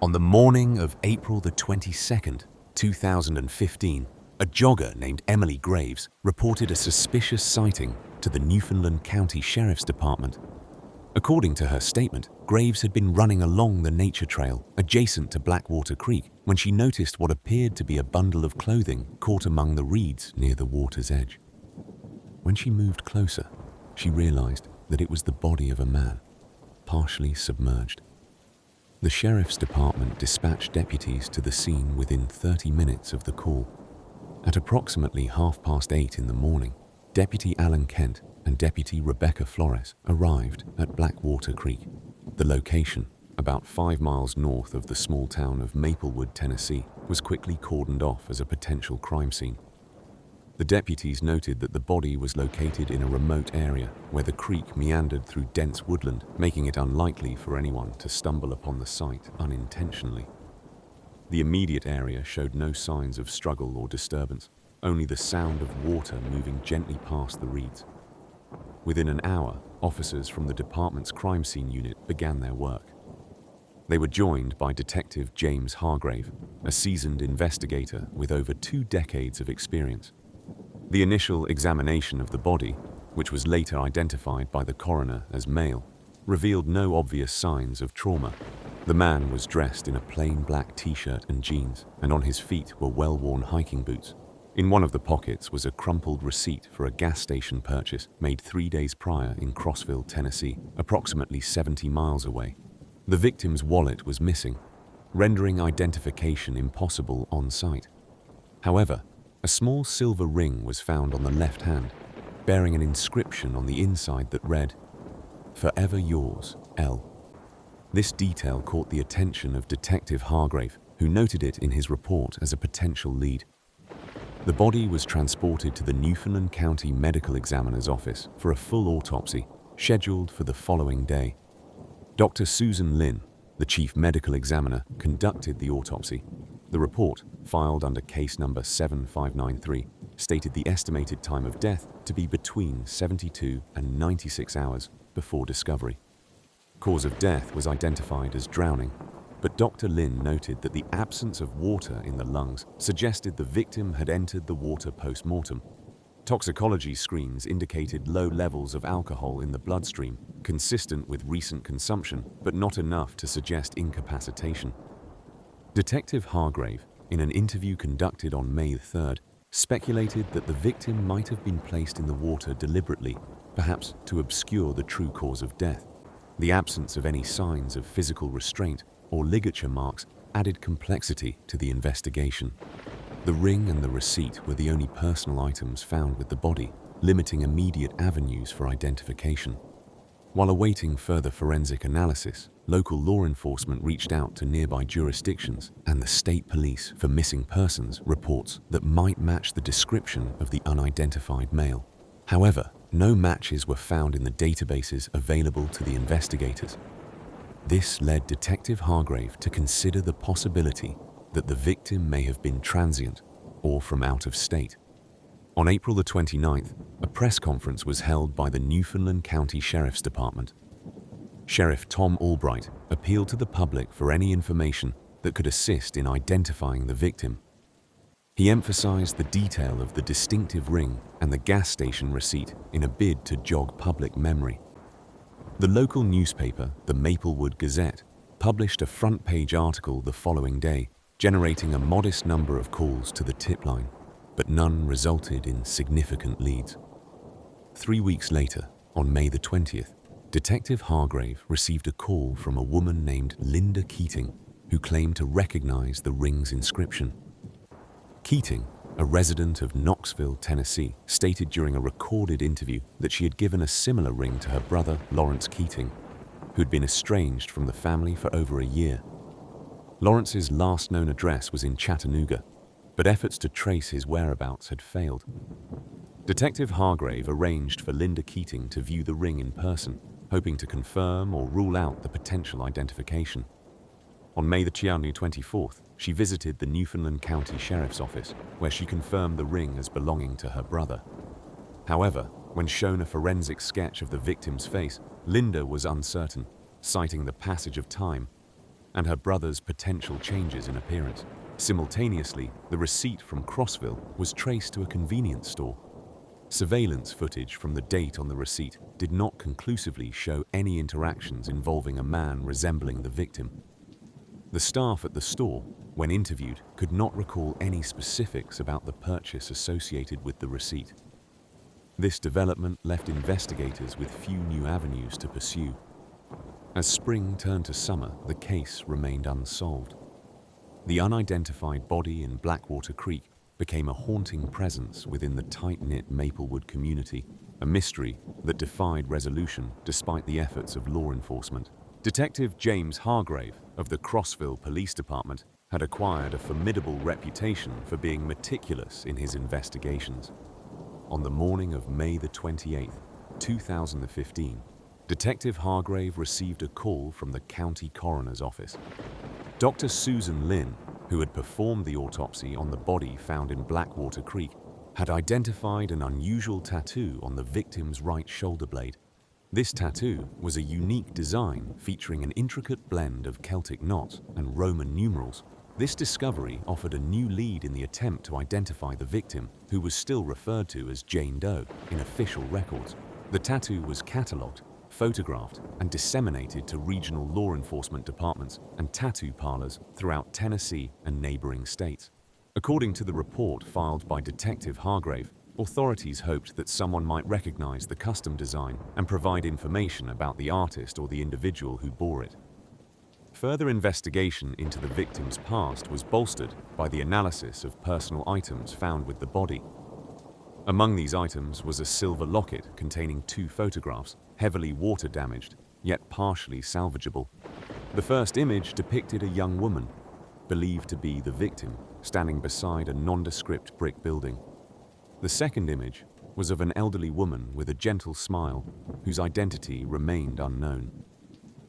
On the morning of April the 22nd, 2015, a jogger named Emily Graves reported a suspicious sighting to the Newfoundland County Sheriff's Department. According to her statement, Graves had been running along the nature trail adjacent to Blackwater Creek when she noticed what appeared to be a bundle of clothing caught among the reeds near the water's edge. When she moved closer, she realized that it was the body of a man, partially submerged. The Sheriff's Department dispatched deputies to the scene within 30 minutes of the call. At approximately 8:30 in the morning, Deputy Alan Kent and Deputy Rebecca Flores arrived at Blackwater Creek. The location, about 5 miles north of the small town of Maplewood, Tennessee, was quickly cordoned off as a potential crime scene. The deputies noted that the body was located in a remote area where the creek meandered through dense woodland, making it unlikely for anyone to stumble upon the site unintentionally. The immediate area showed no signs of struggle or disturbance, only the sound of water moving gently past the reeds. Within an hour, officers from the department's crime scene unit began their work. They were joined by Detective James Hargrave, a seasoned investigator with over 2 decades of experience. The initial examination of the body, which was later identified by the coroner as male, revealed no obvious signs of trauma. The man was dressed in a plain black t-shirt and jeans, and on his feet were well-worn hiking boots. In one of the pockets was a crumpled receipt for a gas station purchase made 3 days prior in Crossville, Tennessee, approximately 70 miles away. The victim's wallet was missing, rendering identification impossible on site. However, a small silver ring was found on the left hand, bearing an inscription on the inside that read, "Forever yours, L." This detail caught the attention of Detective Hargrave, who noted it in his report as a potential lead. The body was transported to the Newfoundland County Medical Examiner's office for a full autopsy, scheduled for the following day. Dr. Susan Lynn, the chief medical examiner, conducted the autopsy. The report, filed under case number 7593, stated the estimated time of death to be between 72 and 96 hours before discovery. Cause of death was identified as drowning, but Dr. Lynn noted that the absence of water in the lungs suggested the victim had entered the water post-mortem. Toxicology screens indicated low levels of alcohol in the bloodstream, consistent with recent consumption, but not enough to suggest incapacitation. Detective Hargrave, in an interview conducted on May 3rd, speculated that the victim might have been placed in the water deliberately, perhaps to obscure the true cause of death. The absence of any signs of physical restraint or ligature marks added complexity to the investigation. The ring and the receipt were the only personal items found with the body, limiting immediate avenues for identification. While awaiting further forensic analysis, local law enforcement reached out to nearby jurisdictions and the state police for missing persons reports that might match the description of the unidentified male. However, no matches were found in the databases available to the investigators. This led Detective Hargrave to consider the possibility that the victim may have been transient or from out of state. On April the 29th, a press conference was held by the Newfoundland County Sheriff's Department. Sheriff Tom Albright appealed to the public for any information that could assist in identifying the victim. He emphasized the detail of the distinctive ring and the gas station receipt in a bid to jog public memory. The local newspaper, the Maplewood Gazette, published a front-page article the following day, generating a modest number of calls to the tip line, but none resulted in significant leads. 3 weeks later, on May the 20th, Detective Hargrave received a call from a woman named Linda Keating, who claimed to recognize the ring's inscription. Keating, a resident of Knoxville, Tennessee, stated during a recorded interview that she had given a similar ring to her brother, Lawrence Keating, who had been estranged from the family for over a year. Lawrence's last known address was in Chattanooga, but efforts to trace his whereabouts had failed. Detective Hargrave arranged for Linda Keating to view the ring in person, hoping to confirm or rule out the potential identification. On May the 24th, she visited the Newfoundland County Sheriff's Office, where she confirmed the ring as belonging to her brother. However, when shown a forensic sketch of the victim's face, Linda was uncertain, citing the passage of time. and her brother's potential changes in appearance. Simultaneously, the receipt from Crossville was traced to a convenience store. Surveillance footage from the date on the receipt did not conclusively show any interactions involving a man resembling the victim. The staff at the store, when interviewed, could not recall any specifics about the purchase associated with the receipt. This development left investigators with few new avenues to pursue. As spring turned to summer, the case remained unsolved. The unidentified body in Blackwater Creek became a haunting presence within the tight-knit Maplewood community, a mystery that defied resolution despite the efforts of law enforcement. Detective James Hargrave of the Crossville Police Department had acquired a formidable reputation for being meticulous in his investigations. On the morning of May the 28th, 2015, Detective Hargrave received a call from the county coroner's office. Dr. Susan Lynn, who had performed the autopsy on the body found in Blackwater Creek, had identified an unusual tattoo on the victim's right shoulder blade. This tattoo was a unique design featuring an intricate blend of Celtic knots and Roman numerals. This discovery offered a new lead in the attempt to identify the victim, who was still referred to as Jane Doe in official records. The tattoo was catalogued, photographed, and disseminated to regional law enforcement departments and tattoo parlors throughout Tennessee and neighboring states. According to the report filed by Detective Hargrave, authorities hoped that someone might recognize the custom design and provide information about the artist or the individual who bore it. Further investigation into the victim's past was bolstered by the analysis of personal items found with the body. Among these items was a silver locket containing 2 photographs, heavily water damaged, yet partially salvageable. The first image depicted a young woman, believed to be the victim, standing beside a nondescript brick building. The second image was of an elderly woman with a gentle smile, whose identity remained unknown.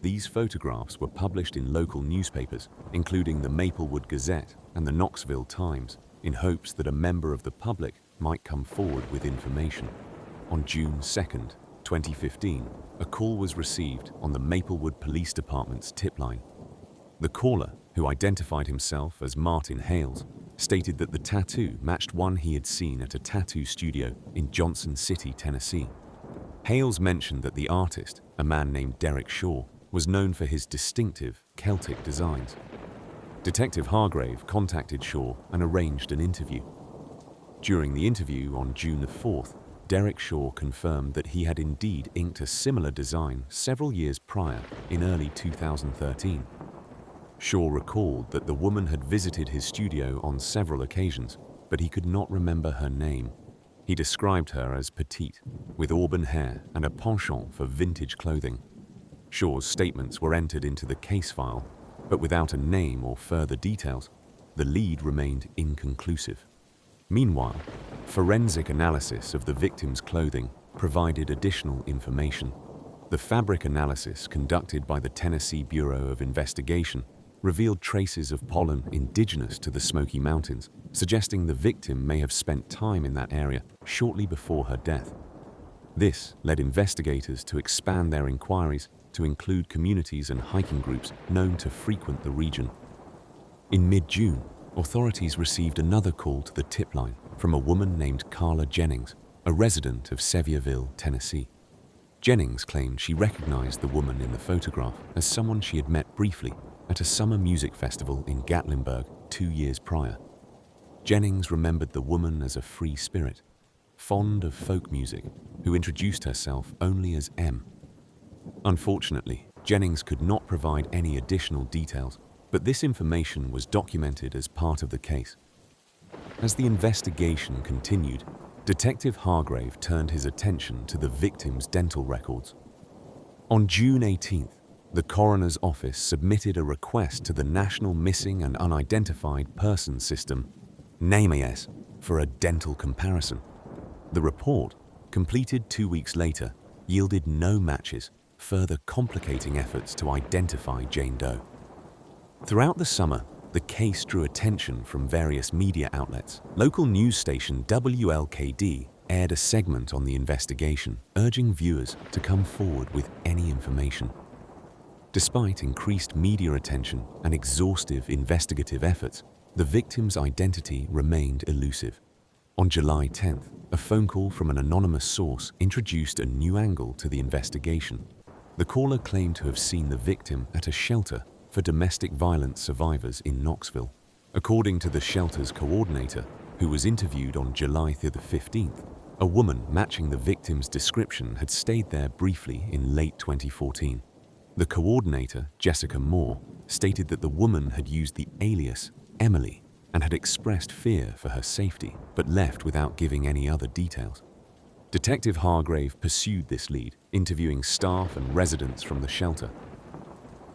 These photographs were published in local newspapers, including the Maplewood Gazette and the Knoxville Times, in hopes that a member of the public might come forward with information. On June 2nd, 2015, a call was received on the Maplewood Police Department's tip line. The caller, who identified himself as Martin Hales, stated that the tattoo matched one he had seen at a tattoo studio in Johnson City, Tennessee. Hales mentioned that the artist, a man named Derek Shaw, was known for his distinctive Celtic designs. Detective Hargrave contacted Shaw and arranged an interview. During the interview on June the 4th, Derek Shaw confirmed that he had indeed inked a similar design several years prior, in early 2013. Shaw recalled that the woman had visited his studio on several occasions, but he could not remember her name. He described her as petite, with auburn hair and a penchant for vintage clothing. Shaw's statements were entered into the case file, but without a name or further details, the lead remained inconclusive. Meanwhile, forensic analysis of the victim's clothing provided additional information. The fabric analysis conducted by the Tennessee Bureau of Investigation revealed traces of pollen indigenous to the Smoky Mountains, suggesting the victim may have spent time in that area shortly before her death. This led investigators to expand their inquiries to include communities and hiking groups known to frequent the region. In mid-June, authorities received another call to the tip line from a woman named Carla Jennings, a resident of Sevierville, Tennessee. Jennings claimed she recognized the woman in the photograph as someone she had met briefly at a summer music festival in Gatlinburg 2 years prior. Jennings remembered the woman as a free spirit, fond of folk music, who introduced herself only as M. Unfortunately, Jennings could not provide any additional details, but this information was documented as part of the case. As the investigation continued, Detective Hargrave turned his attention to the victim's dental records. On June 18th, the coroner's office submitted a request to the National Missing and Unidentified Persons System, NAMIS, for a dental comparison. The report, completed 2 weeks later, yielded no matches, further complicating efforts to identify Jane Doe. Throughout the summer, the case drew attention from various media outlets. Local news station WLKD aired a segment on the investigation, urging viewers to come forward with any information. Despite increased media attention and exhaustive investigative efforts, the victim's identity remained elusive. On July 10th, a phone call from an anonymous source introduced a new angle to the investigation. The caller claimed to have seen the victim at a shelter for domestic violence survivors in Knoxville. According to the shelter's coordinator, who was interviewed on July 15th, a woman matching the victim's description had stayed there briefly in late 2014. The coordinator, Jessica Moore, stated that the woman had used the alias Emily and had expressed fear for her safety, but left without giving any other details. Detective Hargrave pursued this lead, interviewing staff and residents from the shelter.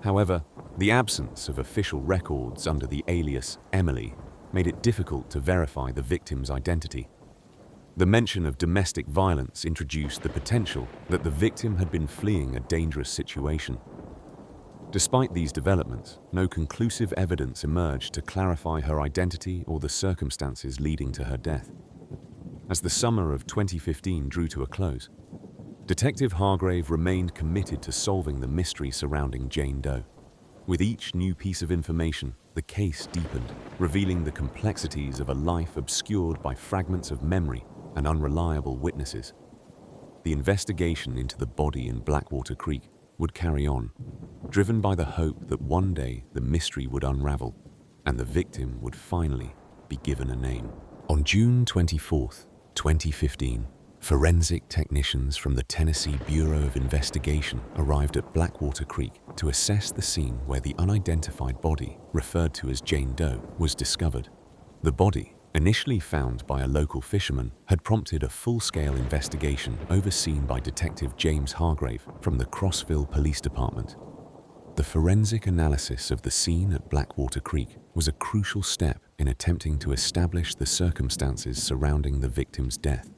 However, the absence of official records under the alias Emily made it difficult to verify the victim's identity. The mention of domestic violence introduced the potential that the victim had been fleeing a dangerous situation. Despite these developments, no conclusive evidence emerged to clarify her identity or the circumstances leading to her death. As the summer of 2015 drew to a close, Detective Hargrave remained committed to solving the mystery surrounding Jane Doe. With each new piece of information, the case deepened, revealing the complexities of a life obscured by fragments of memory and unreliable witnesses. The investigation into the body in Blackwater Creek would carry on, driven by the hope that one day the mystery would unravel and the victim would finally be given a name. On June 24, 2015, forensic technicians from the Tennessee Bureau of Investigation arrived at Blackwater Creek to assess the scene where the unidentified body, referred to as Jane Doe, was discovered. The body, initially found by a local fisherman, had prompted a full-scale investigation overseen by Detective James Hargrave from the Crossville Police Department. The forensic analysis of the scene at Blackwater Creek was a crucial step in attempting to establish the circumstances surrounding the victim's death.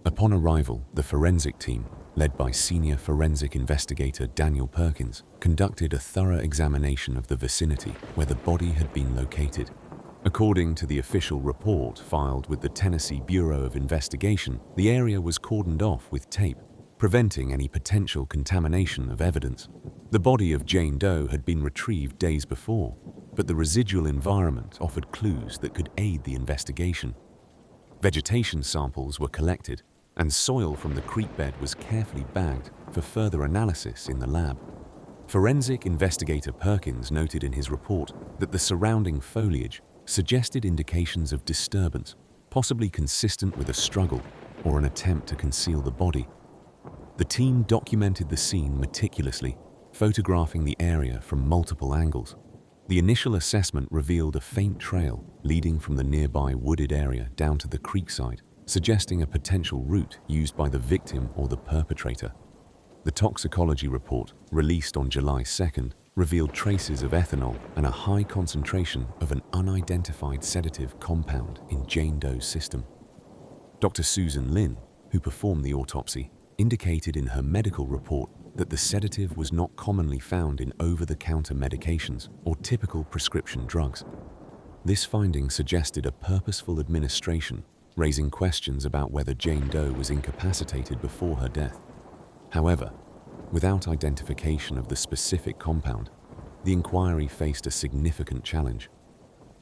Upon arrival, the forensic team, led by senior forensic investigator Daniel Perkins, conducted a thorough examination of the vicinity where the body had been located. According to the official report filed with the Tennessee Bureau of Investigation, the area was cordoned off with tape, preventing any potential contamination of evidence. The body of Jane Doe had been retrieved days before, but the residual environment offered clues that could aid the investigation. Vegetation samples were collected, and soil from the creek bed was carefully bagged for further analysis in the lab. Forensic investigator Perkins noted in his report that the surrounding foliage suggested indications of disturbance, possibly consistent with a struggle or an attempt to conceal the body. The team documented the scene meticulously, photographing the area from multiple angles. The initial assessment revealed a faint trail leading from the nearby wooded area down to the creekside, suggesting a potential route used by the victim or the perpetrator. The toxicology report, released on July 2nd, revealed traces of ethanol and a high concentration of an unidentified sedative compound in Jane Doe's system. Dr. Susan Lynn, who performed the autopsy, indicated in her medical report that the sedative was not commonly found in over-the-counter medications or typical prescription drugs. This finding suggested a purposeful administration, raising questions about whether Jane Doe was incapacitated before her death. However, without identification of the specific compound, the inquiry faced a significant challenge.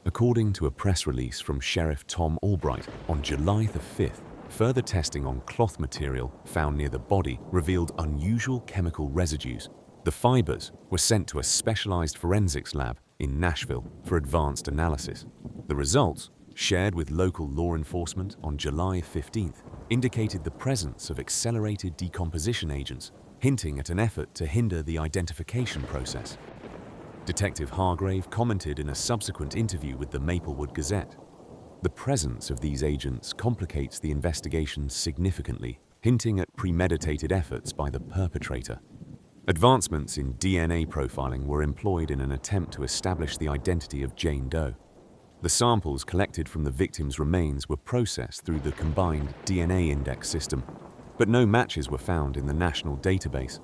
According to a press release from Sheriff Tom Albright on July 5th, further testing on cloth material found near the body revealed unusual chemical residues. The fibers were sent to a specialized forensics lab in Nashville for advanced analysis. The results, shared with local law enforcement on July 15th, indicated the presence of accelerated decomposition agents, hinting at an effort to hinder the identification process. Detective Hargrave commented in a subsequent interview with the Maplewood Gazette, "The presence of these agents complicates the investigation significantly, hinting at premeditated efforts by the perpetrator." Advancements in DNA profiling were employed in an attempt to establish the identity of Jane Doe. The samples collected from the victim's remains were processed through the combined DNA index system, but no matches were found in the national database.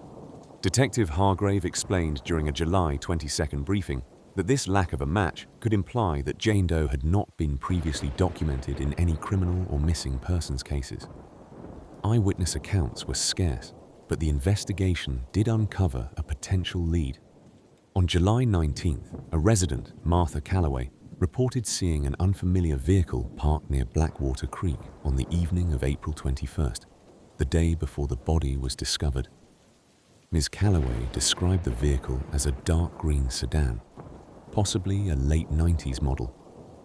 Detective Hargrave explained during a July 22nd briefing that this lack of a match could imply that Jane Doe had not been previously documented in any criminal or missing persons cases. Eyewitness accounts were scarce, but the investigation did uncover a potential lead. On July 19th, a resident, Martha Calloway, reported seeing an unfamiliar vehicle parked near Blackwater Creek on the evening of April 21st, the day before the body was discovered. Ms. Calloway described the vehicle as a dark green sedan, possibly a late 90s model,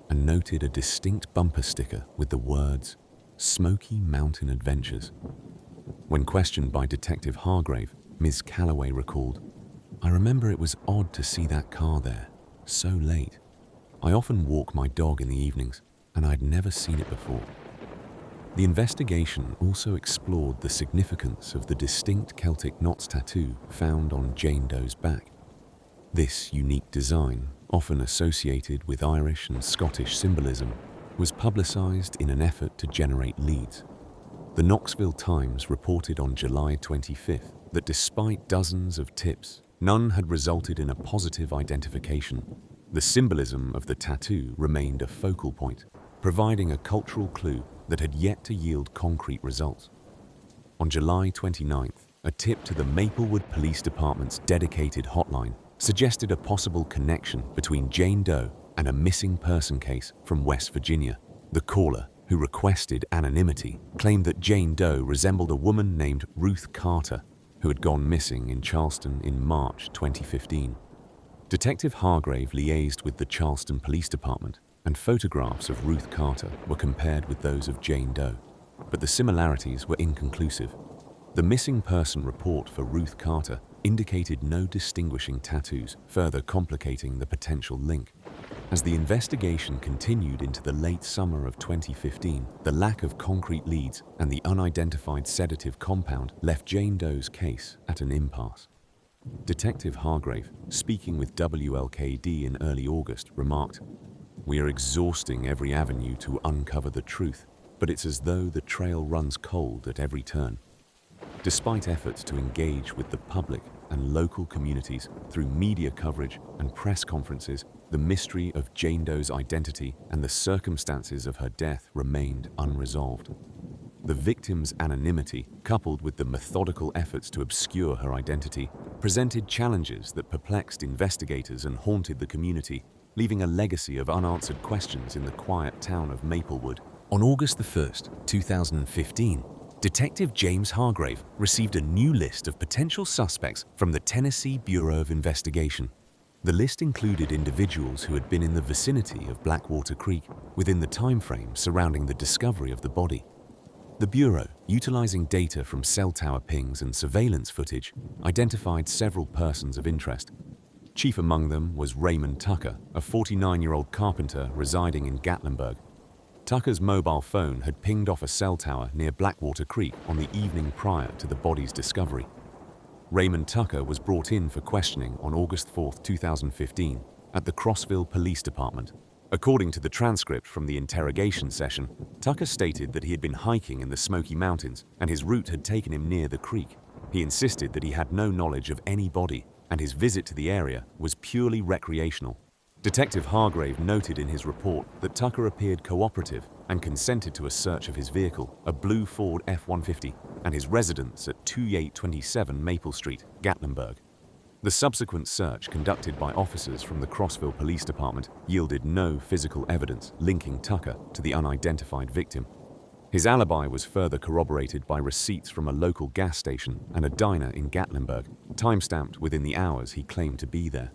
and noted a distinct bumper sticker with the words, "Smoky Mountain Adventures." When questioned by Detective Hargrave, Ms. Calloway recalled, "I remember it was odd to see that car there, so late. I often walk my dog in the evenings, and I'd never seen it before." The investigation also explored the significance of the distinct Celtic knots tattoo found on Jane Doe's back. This unique design, often associated with Irish and Scottish symbolism, was publicized in an effort to generate leads. The Knoxville Times reported on July 25th that despite dozens of tips, none had resulted in a positive identification. The symbolism of the tattoo remained a focal point, providing a cultural clue that had yet to yield concrete results. On July 29th, a tip to the Maplewood Police Department's dedicated hotline suggested a possible connection between Jane Doe and a missing person case from West Virginia. The caller, who requested anonymity, claimed that Jane Doe resembled a woman named Ruth Carter, who had gone missing in Charleston in March 2015. Detective Hargrave liaised with the Charleston Police Department, and photographs of Ruth Carter were compared with those of Jane Doe, but the similarities were inconclusive. The missing person report for Ruth Carter indicated no distinguishing tattoos, further complicating the potential link. As the investigation continued into the late summer of 2015, the lack of concrete leads and the unidentified sedative compound left Jane Doe's case at an impasse. Detective Hargrave, speaking with WLKD in early August, remarked, "We are exhausting every avenue to uncover the truth, but it's as though the trail runs cold at every turn." Despite efforts to engage with the public and local communities through media coverage and press conferences, the mystery of Jane Doe's identity and the circumstances of her death remained unresolved. The victim's anonymity, coupled with the methodical efforts to obscure her identity, presented challenges that perplexed investigators and haunted the community, leaving a legacy of unanswered questions in the quiet town of Maplewood. On August 1st, 2015, Detective James Hargrave received a new list of potential suspects from the Tennessee Bureau of Investigation. The list included individuals who had been in the vicinity of Blackwater Creek within the time frame surrounding the discovery of the body. The Bureau, utilizing data from cell tower pings and surveillance footage, identified several persons of interest. Chief among them was Raymond Tucker, a 49-year-old carpenter residing in Gatlinburg. Tucker's mobile phone had pinged off a cell tower near Blackwater Creek on the evening prior to the body's discovery. Raymond Tucker was brought in for questioning on August 4, 2015, at the Crossville Police Department. According to the transcript from the interrogation session, Tucker stated that he had been hiking in the Smoky Mountains and his route had taken him near the creek. He insisted that he had no knowledge of any body and his visit to the area was purely recreational. Detective Hargrave noted in his report that Tucker appeared cooperative and consented to a search of his vehicle, a blue Ford F-150, and his residence at 2827 Maple Street, Gatlinburg. The subsequent search conducted by officers from the Crossville Police Department yielded no physical evidence linking Tucker to the unidentified victim. His alibi was further corroborated by receipts from a local gas station and a diner in Gatlinburg, time-stamped within the hours he claimed to be there.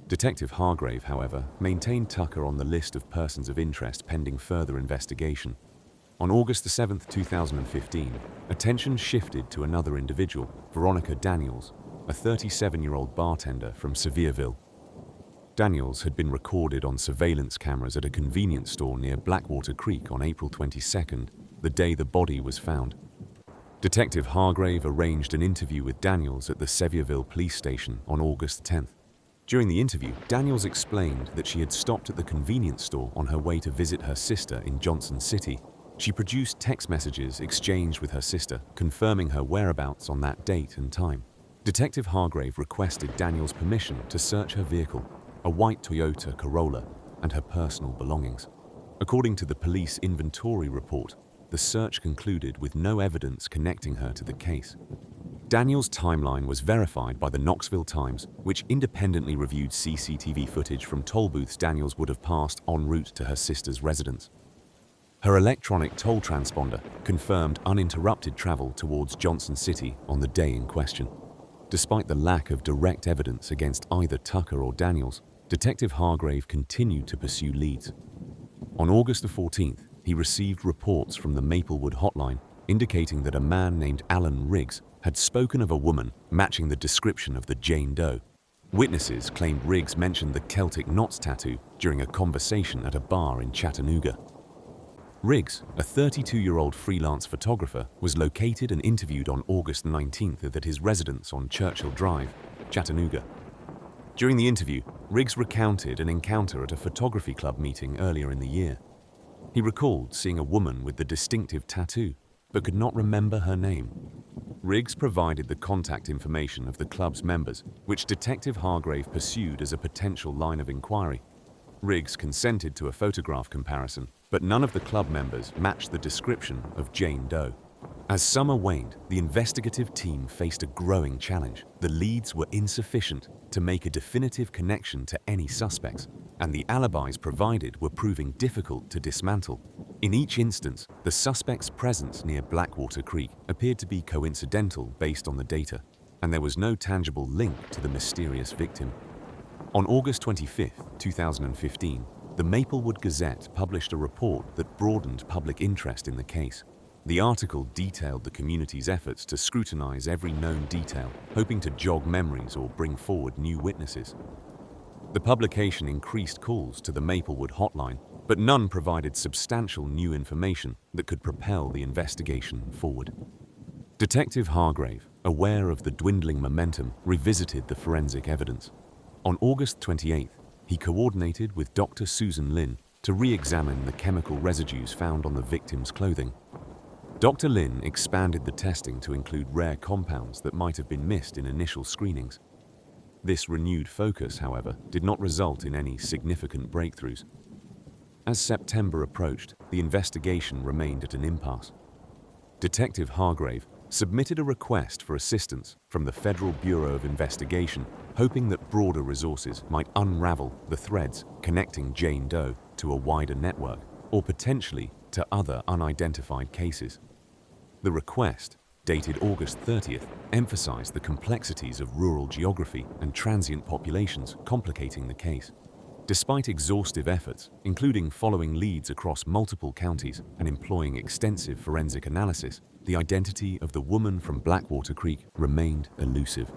Detective Hargrave, however, maintained Tucker on the list of persons of interest pending further investigation. On August 7, 2015, attention shifted to another individual, Veronica Daniels, a 37-year-old bartender from Sevierville. Daniels had been recorded on surveillance cameras at a convenience store near Blackwater Creek on April 22nd, the day the body was found. Detective Hargrave arranged an interview with Daniels at the Sevierville police station on August 10th. During the interview, Daniels explained that she had stopped at the convenience store on her way to visit her sister in Johnson City. She produced text messages exchanged with her sister, confirming her whereabouts on that date and time. Detective Hargrave requested Daniels' permission to search her vehicle, a white Toyota Corolla, and her personal belongings. According to the police inventory report, the search concluded with no evidence connecting her to the case. Daniel's timeline was verified by the Knoxville Times, which independently reviewed CCTV footage from toll booths Daniels would have passed en route to her sister's residence. Her electronic toll transponder confirmed uninterrupted travel towards Johnson City on the day in question. Despite the lack of direct evidence against either Tucker or Daniels, Detective Hargrave continued to pursue leads. On August the 14th, he received reports from the Maplewood hotline indicating that a man named Alan Riggs had spoken of a woman matching the description of the Jane Doe. Witnesses claimed Riggs mentioned the Celtic knots tattoo during a conversation at a bar in Chattanooga. Riggs, a 32-year-old freelance photographer, was located and interviewed on August 19th at his residence on Churchill Drive, Chattanooga. During the interview, Riggs recounted an encounter at a photography club meeting earlier in the year. He recalled seeing a woman with the distinctive tattoo, but could not remember her name. Riggs provided the contact information of the club's members, which Detective Hargrave pursued as a potential line of inquiry. Riggs consented to a photograph comparison, but none of the club members matched the description of Jane Doe. As summer waned, the investigative team faced a growing challenge. The leads were insufficient to make a definitive connection to any suspects, and the alibis provided were proving difficult to dismantle. In each instance, the suspect's presence near Blackwater Creek appeared to be coincidental based on the data, and there was no tangible link to the mysterious victim. On August 25, 2015, the Maplewood Gazette published a report that broadened public interest in the case. The article detailed the community's efforts to scrutinize every known detail, hoping to jog memories or bring forward new witnesses. The publication increased calls to the Maplewood hotline, but none provided substantial new information that could propel the investigation forward. Detective Hargrave, aware of the dwindling momentum, revisited the forensic evidence. On August 28th, he coordinated with Dr. Susan Lynn to re-examine the chemical residues found on the victim's clothing. Dr. Lynn expanded the testing to include rare compounds that might have been missed in initial screenings. This renewed focus, however, did not result in any significant breakthroughs. As September approached, the investigation remained at an impasse. Detective Hargrave submitted a request for assistance from the Federal Bureau of Investigation, hoping that broader resources might unravel the threads connecting Jane Doe to a wider network, or potentially to other unidentified cases. The request, dated August 30th, emphasized the complexities of rural geography and transient populations complicating the case. Despite exhaustive efforts, including following leads across multiple counties and employing extensive forensic analysis, the identity of the woman from Blackwater Creek remained elusive.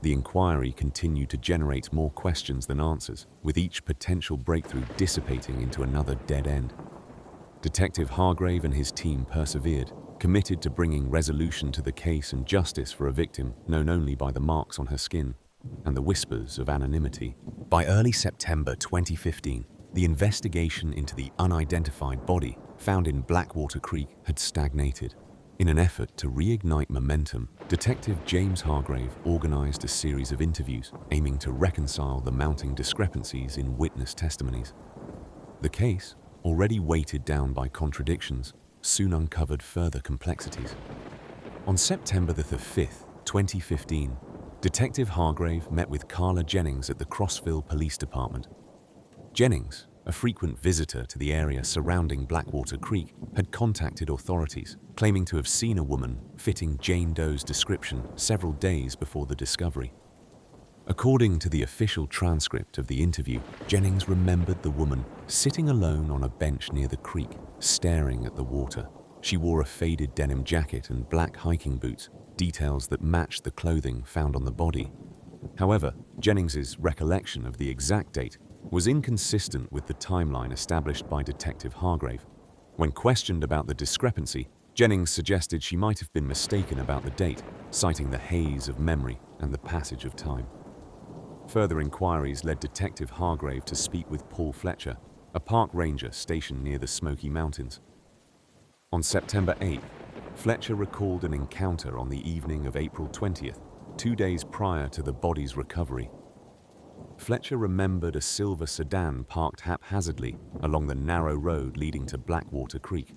The inquiry continued to generate more questions than answers, with each potential breakthrough dissipating into another dead end. Detective Hargrave and his team persevered, committed to bringing resolution to the case and justice for a victim known only by the marks on her skin and the whispers of anonymity. By early September 2015, the investigation into the unidentified body found in Blackwater Creek had stagnated. In an effort to reignite momentum, Detective James Hargrave organized a series of interviews aiming to reconcile the mounting discrepancies in witness testimonies. The case, already weighted down by contradictions, soon uncovered further complexities. On September the 5th, 2015, Detective Hargrave met with Carla Jennings at the Crossville Police Department. Jennings, a frequent visitor to the area surrounding Blackwater Creek, had contacted authorities, claiming to have seen a woman fitting Jane Doe's description several days before the discovery. According to the official transcript of the interview, Jennings remembered the woman sitting alone on a bench near the creek, staring at the water. She wore a faded denim jacket and black hiking boots, details that matched the clothing found on the body. However, Jennings's recollection of the exact date was inconsistent with the timeline established by Detective Hargrave. When questioned about the discrepancy, Jennings suggested she might have been mistaken about the date, citing the haze of memory and the passage of time. Further inquiries led Detective Hargrave to speak with Paul Fletcher, a park ranger stationed near the Smoky Mountains. On September 8th, Fletcher recalled an encounter on the evening of April 20th, 2 days prior to the body's recovery. Fletcher remembered a silver sedan parked haphazardly along the narrow road leading to Blackwater Creek.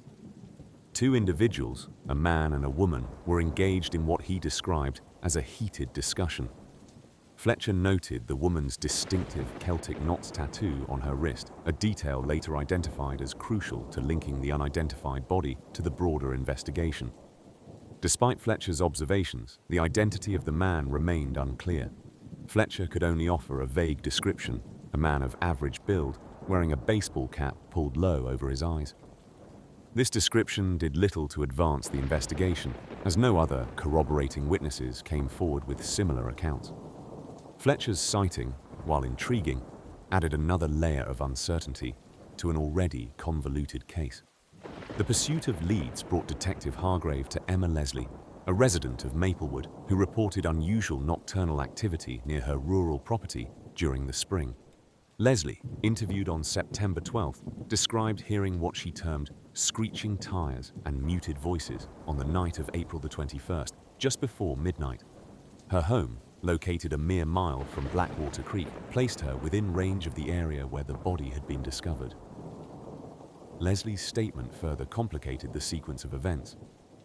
two individuals, a man and a woman, were engaged in what he described as a heated discussion. Fletcher noted the woman's distinctive Celtic knots tattoo on her wrist, a detail later identified as crucial to linking the unidentified body to the broader investigation. Despite Fletcher's observations, the identity of the man remained unclear. Fletcher could only offer a vague description, a man of average build, wearing a baseball cap pulled low over his eyes. This description did little to advance the investigation, as no other corroborating witnesses came forward with similar accounts. Fletcher's sighting, while intriguing, added another layer of uncertainty to an already convoluted case. The pursuit of leads brought Detective Hargrave to Emma Leslie, a resident of Maplewood who reported unusual nocturnal activity near her rural property during the spring. Leslie, interviewed on September 12th, described hearing what she termed screeching tires and muted voices on the night of April the 21st, just before midnight. Her home, located a mere mile from Blackwater Creek, placed her within range of the area where the body had been discovered. Leslie's statement further complicated the sequence of events,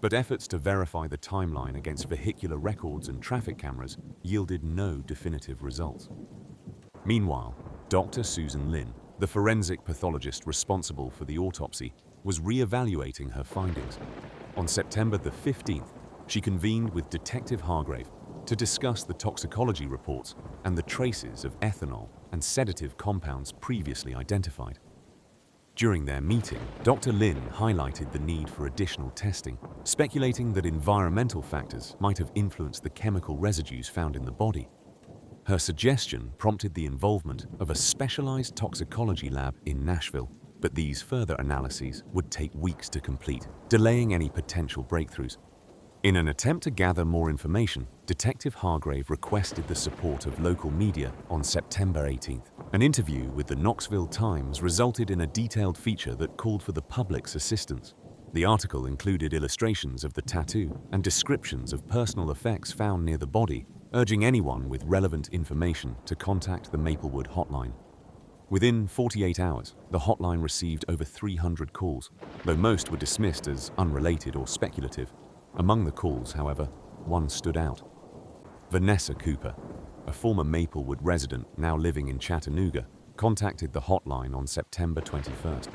but efforts to verify the timeline against vehicular records and traffic cameras yielded no definitive results. Meanwhile, Dr. Susan Lynn, the forensic pathologist responsible for the autopsy, was re-evaluating her findings. On September the 15th, she convened with Detective Hargrave to discuss the toxicology reports and the traces of ethanol and sedative compounds previously identified. During their meeting, Dr. Lynn highlighted the need for additional testing, speculating that environmental factors might have influenced the chemical residues found in the body. Her suggestion prompted the involvement of a specialized toxicology lab in Nashville, but these further analyses would take weeks to complete, delaying any potential breakthroughs. In an attempt to gather more information, Detective Hargrave requested the support of local media on September 18th. An interview with the Knoxville Times resulted in a detailed feature that called for the public's assistance. The article included illustrations of the tattoo and descriptions of personal effects found near the body, urging anyone with relevant information to contact the Maplewood hotline. Within 48 hours, the hotline received over 300 calls, though most were dismissed as unrelated or speculative. Among the calls, however, one stood out. Vanessa Cooper, a former Maplewood resident now living in Chattanooga, contacted the hotline on September 21st.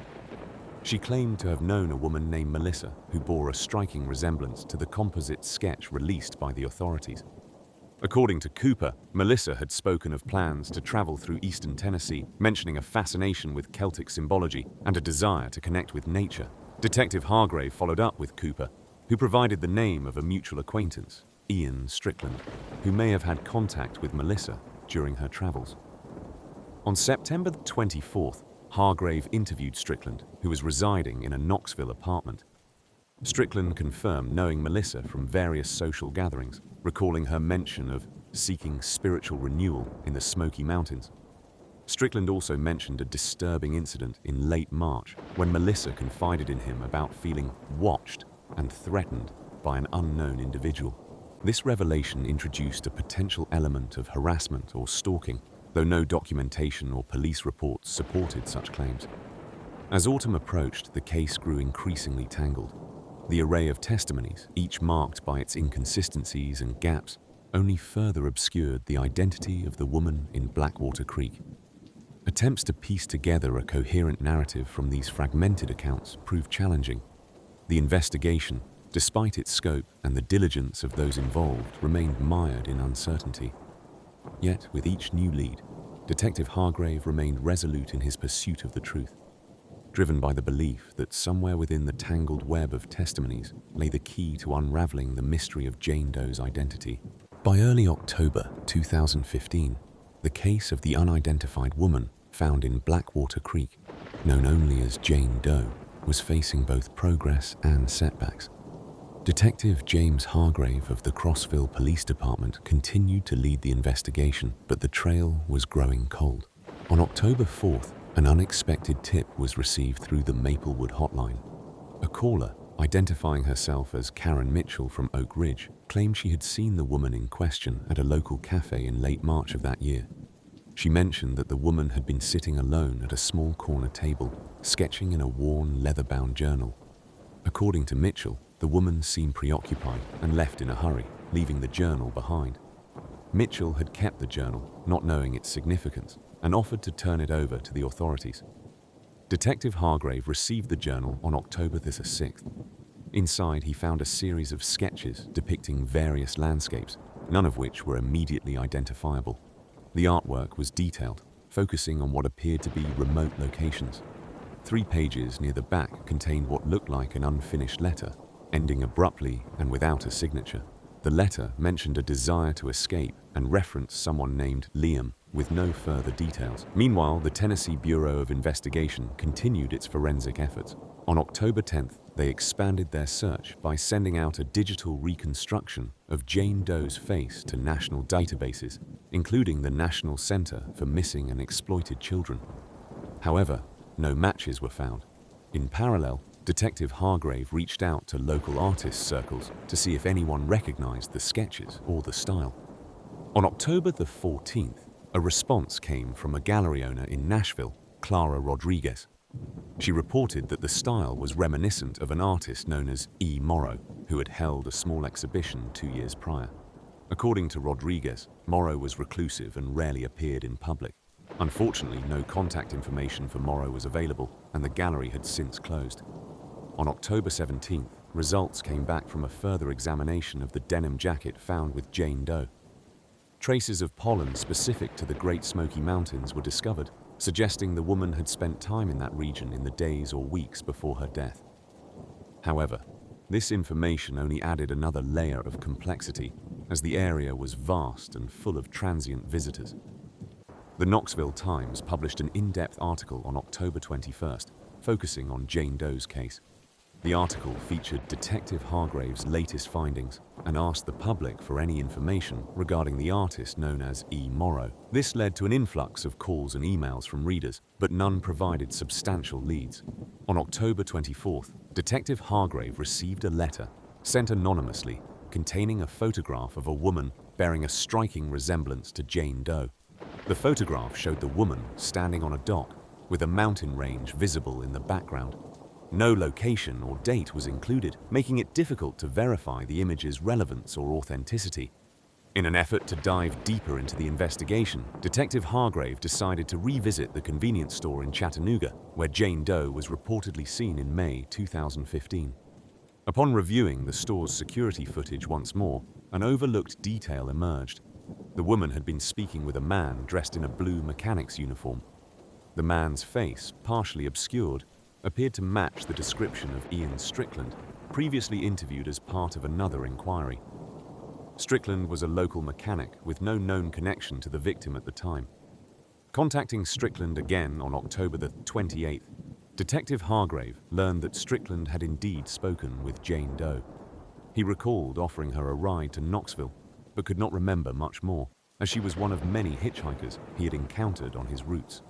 She claimed to have known a woman named Melissa who bore a striking resemblance to the composite sketch released by the authorities. According to Cooper, Melissa had spoken of plans to travel through eastern Tennessee, mentioning a fascination with Celtic symbology and a desire to connect with nature. Detective Hargrave followed up with Cooper, who provided the name of a mutual acquaintance, Ian Strickland, who may have had contact with Melissa during her travels. On September 24th, Hargrave interviewed Strickland, who was residing in a Knoxville apartment. Strickland confirmed knowing Melissa from various social gatherings, recalling her mention of seeking spiritual renewal in the Smoky Mountains. Strickland also mentioned a disturbing incident in late March when Melissa confided in him about feeling watched and threatened by an unknown individual. This revelation introduced a potential element of harassment or stalking, though no documentation or police reports supported such claims. As autumn approached, the case grew increasingly tangled. The array of testimonies, each marked by its inconsistencies and gaps, only further obscured the identity of the woman in Blackwater Creek. Attempts to piece together a coherent narrative from these fragmented accounts proved challenging. The investigation, despite its scope and the diligence of those involved, remained mired in uncertainty. Yet, with each new lead, Detective Hargrave remained resolute in his pursuit of the truth, driven by the belief that somewhere within the tangled web of testimonies lay the key to unraveling the mystery of Jane Doe's identity. By early October 2015, the case of the unidentified woman found in Blackwater Creek, known only as Jane Doe, was facing both progress and setbacks. Detective James Hargrave of the Crossville Police Department continued to lead the investigation, but the trail was growing cold. On October 4th, an unexpected tip was received through the Maplewood hotline. A caller, identifying herself as Karen Mitchell from Oak Ridge, claimed she had seen the woman in question at a local cafe in late March of that year. She mentioned that the woman had been sitting alone at a small corner table, sketching in a worn, leather-bound journal. According to Mitchell, the woman seemed preoccupied and left in a hurry, leaving the journal behind. Mitchell had kept the journal, not knowing its significance, and offered to turn it over to the authorities. Detective Hargrave received the journal on October the 6th. Inside, he found a series of sketches depicting various landscapes, none of which were immediately identifiable. The artwork was detailed, focusing on what appeared to be remote locations. 3 pages near the back contained what looked like an unfinished letter, ending abruptly and without a signature. The letter mentioned a desire to escape and referenced someone named Liam, with no further details. Meanwhile, the Tennessee Bureau of Investigation continued its forensic efforts. On October 10th, they expanded their search by sending out a digital reconstruction of Jane Doe's face to national databases, including the National Center for Missing and Exploited Children. However, no matches were found. In parallel, Detective Hargrave reached out to local artists' circles to see if anyone recognized the sketches or the style. On October the 14th, a response came from a gallery owner in Nashville, Clara Rodriguez. She reported that the style was reminiscent of an artist known as E. Morrow, who had held a small exhibition 2 years prior. According to Rodriguez, Morrow was reclusive and rarely appeared in public. Unfortunately, no contact information for Morrow was available, and the gallery had since closed. On October 17th, results came back from a further examination of the denim jacket found with Jane Doe. Traces of pollen specific to the Great Smoky Mountains were discovered, suggesting the woman had spent time in that region in the days or weeks before her death. However, this information only added another layer of complexity, as the area was vast and full of transient visitors. The Knoxville Times published an in-depth article on October 21st, focusing on Jane Doe's case. The article featured Detective Hargrave's latest findings and asked the public for any information regarding the artist known as E. Morrow. This led to an influx of calls and emails from readers, but none provided substantial leads. On October 24th, Detective Hargrave received a letter, sent anonymously, containing a photograph of a woman bearing a striking resemblance to Jane Doe. The photograph showed the woman standing on a dock, with a mountain range visible in the background. No location or date was included, making it difficult to verify the image's relevance or authenticity. In an effort to dive deeper into the investigation, Detective Hargrave decided to revisit the convenience store in Chattanooga, where Jane Doe was reportedly seen in May 2015. Upon reviewing the store's security footage once more, an overlooked detail emerged. The woman had been speaking with a man dressed in a blue mechanic's uniform. The man's face, partially obscured, appeared to match the description of Ian Strickland, previously interviewed as part of another inquiry. Strickland was a local mechanic with no known connection to the victim at the time. Contacting Strickland again on October the 28th, Detective Hargrave learned that Strickland had indeed spoken with Jane Doe. He recalled offering her a ride to Knoxville, but could not remember much more, as she was one of many hitchhikers he had encountered on his routes.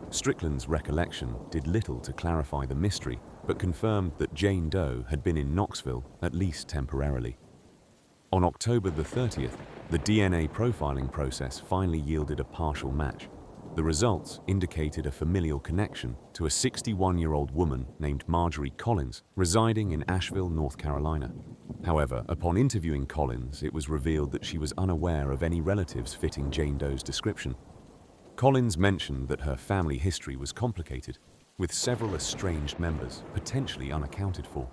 Strickland's recollection did little to clarify the mystery, but confirmed that Jane Doe had been in Knoxville at least temporarily. On October the 30th, the DNA profiling process finally yielded a partial match. The results indicated a familial connection to a 61-year-old woman named Marjorie Collins, residing in Asheville, North Carolina. However, upon interviewing Collins, it was revealed that she was unaware of any relatives fitting Jane Doe's description. Collins mentioned that her family history was complicated, with several estranged members potentially unaccounted for.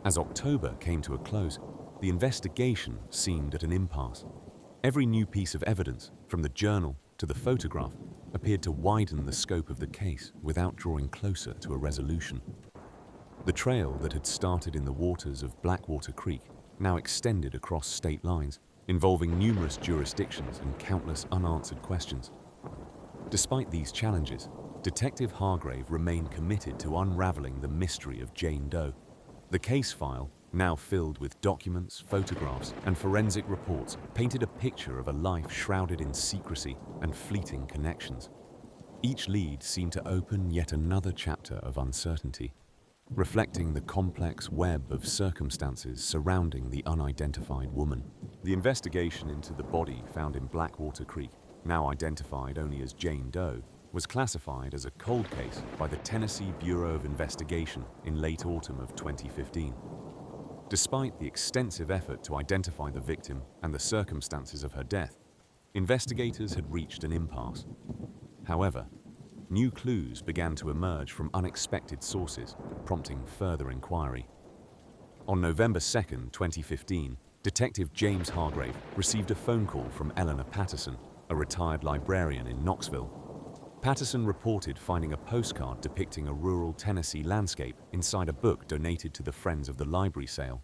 As October came to a close, the investigation seemed at an impasse. Every new piece of evidence, from the journal to the photograph, appeared to widen the scope of the case without drawing closer to a resolution. The trail that had started in the waters of Blackwater Creek now extended across state lines, involving numerous jurisdictions and countless unanswered questions. Despite these challenges, Detective Hargrave remained committed to unraveling the mystery of Jane Doe. The case file, now filled with documents, photographs, and forensic reports, painted a picture of a life shrouded in secrecy and fleeting connections. Each lead seemed to open yet another chapter of uncertainty, reflecting the complex web of circumstances surrounding the unidentified woman. The investigation into the body found in Blackwater Creek, now identified only as Jane Doe, was classified as a cold case by the Tennessee Bureau of Investigation in late autumn of 2015. Despite the extensive effort to identify the victim and the circumstances of her death, investigators had reached an impasse. However, new clues began to emerge from unexpected sources, prompting further inquiry. On November 2, 2015, Detective James Hargrave received a phone call from Eleanor Patterson, a retired librarian in Knoxville. Patterson reported finding a postcard depicting a rural Tennessee landscape inside a book donated to the Friends of the Library sale.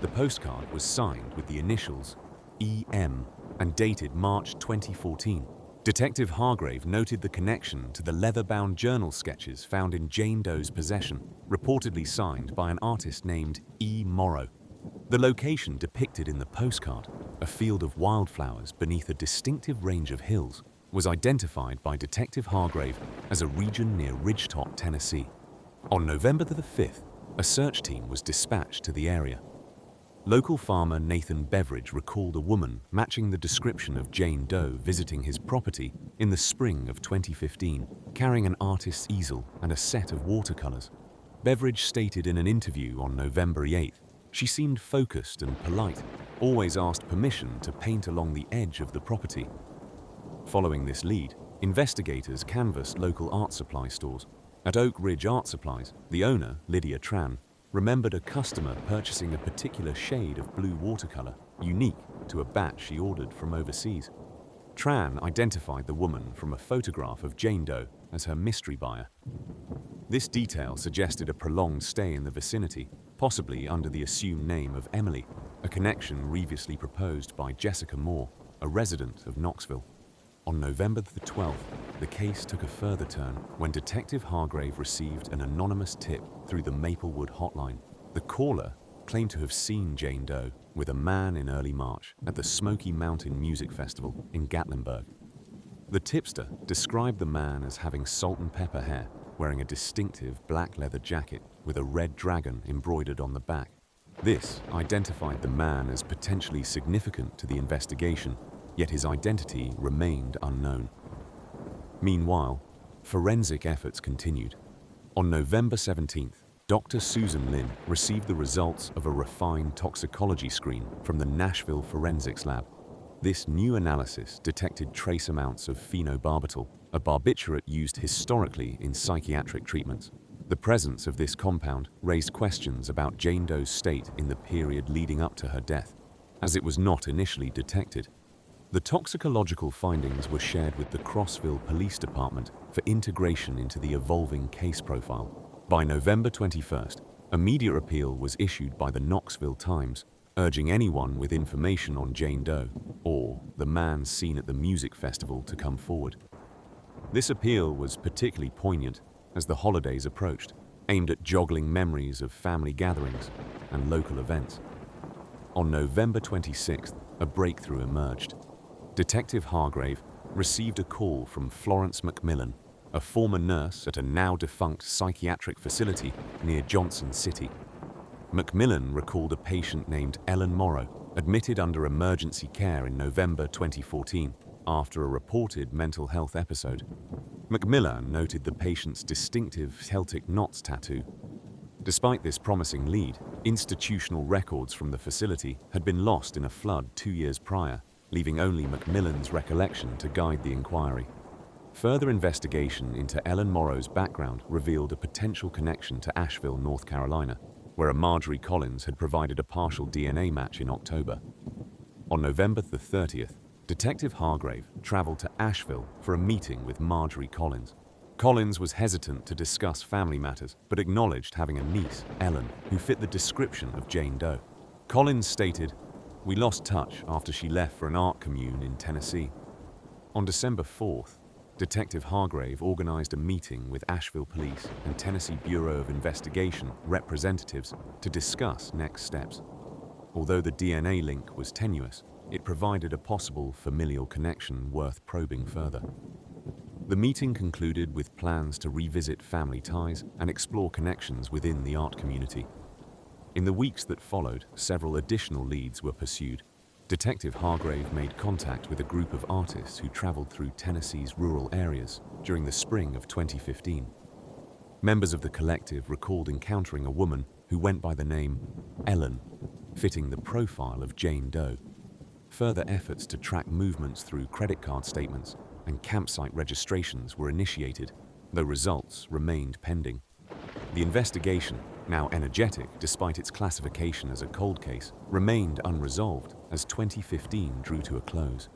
The postcard was signed with the initials EM and dated March 2014. Detective Hargrave noted the connection to the leather-bound journal sketches found in Jane Doe's possession, reportedly signed by an artist named E. Morrow. The location depicted in the postcard, a field of wildflowers beneath a distinctive range of hills, was identified by Detective Hargrave as a region near Ridgetop, Tennessee. On November the 5th, a search team was dispatched to the area. Local farmer Nathan Beveridge recalled a woman matching the description of Jane Doe visiting his property in the spring of 2015, carrying an artist's easel and a set of watercolors. Beveridge stated in an interview on November 8th, she seemed focused and polite, always asked permission to paint along the edge of the property. Following this lead, investigators canvassed local art supply stores. At Oak Ridge Art Supplies, the owner, Lydia Tran, remembered a customer purchasing a particular shade of blue watercolor, unique to a batch she ordered from overseas. Tran identified the woman from a photograph of Jane Doe as her mystery buyer. This detail suggested a prolonged stay in the vicinity, possibly under the assumed name of Emily, a connection previously proposed by Jessica Moore, a resident of Knoxville. On November the 12th, the case took a further turn when Detective Hargrave received an anonymous tip through the Maplewood hotline. The caller claimed to have seen Jane Doe with a man in early March at the Smoky Mountain Music Festival in Gatlinburg. The tipster described the man as having salt and pepper hair, wearing a distinctive black leather jacket with a red dragon embroidered on the back. This identified the man as potentially significant to the investigation, yet his identity remained unknown. Meanwhile, forensic efforts continued. On November 17th, Dr. Susan Lynn received the results of a refined toxicology screen from the Nashville Forensics Lab. This new analysis detected trace amounts of phenobarbital, a barbiturate used historically in psychiatric treatments. The presence of this compound raised questions about Jane Doe's state in the period leading up to her death, as it was not initially detected. The toxicological findings were shared with the Crossville Police Department for integration into the evolving case profile. By November 21st, a media appeal was issued by the Knoxville Times, urging anyone with information on Jane Doe or the man seen at the music festival to come forward. This appeal was particularly poignant as the holidays approached, aimed at joggling memories of family gatherings and local events. On November 26th, a breakthrough emerged. Detective Hargrave received a call from Florence McMillan, a former nurse at a now-defunct psychiatric facility near Johnson City. McMillan recalled a patient named Ellen Morrow, admitted under emergency care in November 2014 after a reported mental health episode. McMillan noted the patient's distinctive Celtic knots tattoo. Despite this promising lead, institutional records from the facility had been lost in a flood 2 years prior, leaving only McMillan's recollection to guide the inquiry. Further investigation into Ellen Morrow's background revealed a potential connection to Asheville, North Carolina, where a Marjorie Collins had provided a partial DNA match in October. On November the 30th, Detective Hargrave traveled to Asheville for a meeting with Marjorie Collins. Collins was hesitant to discuss family matters, but acknowledged having a niece, Ellen, who fit the description of Jane Doe. Collins stated, "We lost touch after she left for an art commune in Tennessee." On December 4th, Detective Hargrave organized a meeting with Asheville Police and Tennessee Bureau of Investigation representatives to discuss next steps. Although the DNA link was tenuous, it provided a possible familial connection worth probing further. The meeting concluded with plans to revisit family ties and explore connections within the art community. In the weeks that followed, several additional leads were pursued. Detective Hargrave made contact with a group of artists who traveled through Tennessee's rural areas during the spring of 2015. Members of the collective recalled encountering a woman who went by the name Ellen, fitting the profile of Jane Doe. Further efforts to track movements through credit card statements and campsite registrations were initiated, though results remained pending. The investigation, now energetic despite its classification as a cold case, remained unresolved as 2015 drew to a close.